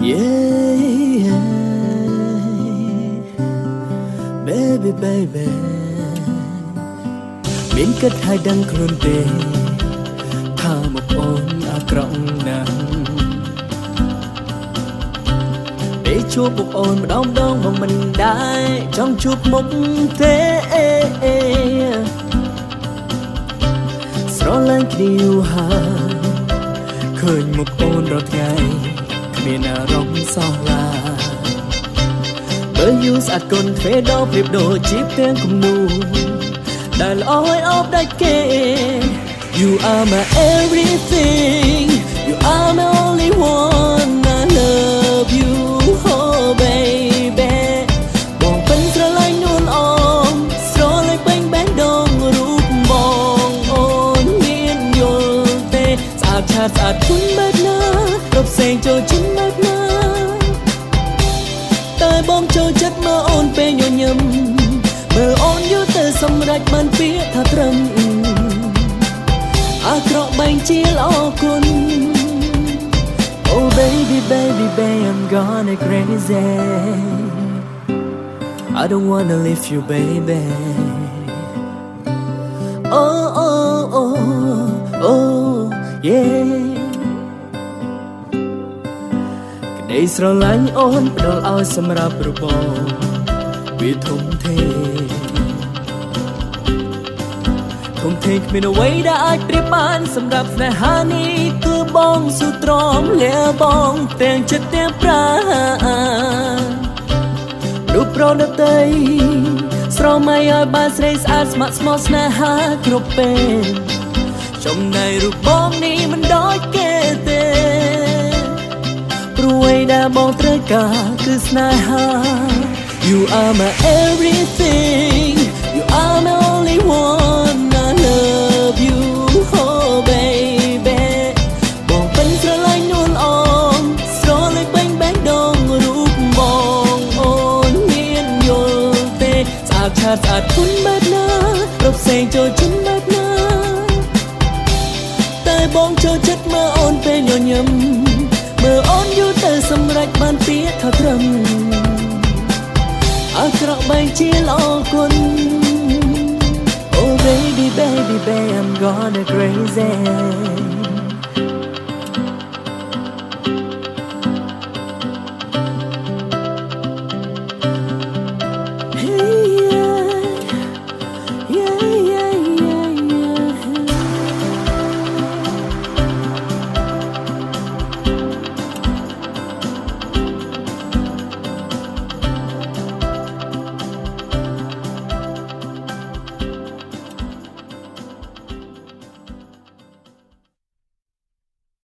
Yeah, baby baby មានគិតឲ្យដឹងខ្លួនទេថាមកអូនអាក្រក់ណាស់ពេលជួបមកអូនម្ដងមកមិនដែរចង់ជួបមុខទេស្រឡាញ់គ្នាយូរហើយឃើញមុខអូនរាល់ថ្ងៃគ្មានអារម្មណ៍សោះឡាបើយូរស្អាតគុនទ្វេដល់ព្រៀបដូចជាផ្ទាំងគំនូរដែលល្អឲ្យអបដាច់គេ You are my everything You are my only one I love you oh baby បងពេញស្រឡាញ់នួនអមស្រឡាញ់ពេញបែបដងរូបបងអូនមានយល់ទេស្អាតឆាតស្អាតគុណបែបណារកផ្សេងចូលចិត្តបែបណាតែបងចូលចិត្តមើលអូនពេលញញឹមមើលអូនយូរទៅសម្រេចបានពាក្យថាត្រឹមអាក្រក់បែងជាល្អគុណ Oh baby baby baby I'm gonna crazy I don't wanna leave you baby Oh oh oh oh yeah ក្តីស្រឡាញ់អូនផ្ដល់ឲ្យសម្រាប់របបវាធំធេធំធេគ្មានអ្វីដែលអាចប្រៀបបានសម្រាប់ស្នេហានេះគឺបងស៊ូទ្រាំលាបងទាំងចិត្តទាំងប្រារូបប្រណតីស្រមៃឲ្យបានស្រីស្អាតស្ម័គ្រស្មោះស្នេហាគ្រប់ពេលចំណែករូបបងនេះមិនដូចគេទេព្រោះអ្វីដែលបងត្រូវការគឺស្នេហា You are my everything You are my only one I love you oh baby បងពេញស្រឡាញ់នួនអមស្រលាញ់ពេញបែបដងរូបបងអូនមានយល់ទេស្អាតឆាតស្អាតគុណបែបណារកផ្សេងចូលចិត្តបែបណាតែបងចូលចិត្តមើលអូនពេលញញឹមមើលអូនយូរទៅសម្រេចបានពាក្យថាត្រឹមអាក្រក់បែងជាល្អគុណ Oh baby baby baby I'm gonna crazy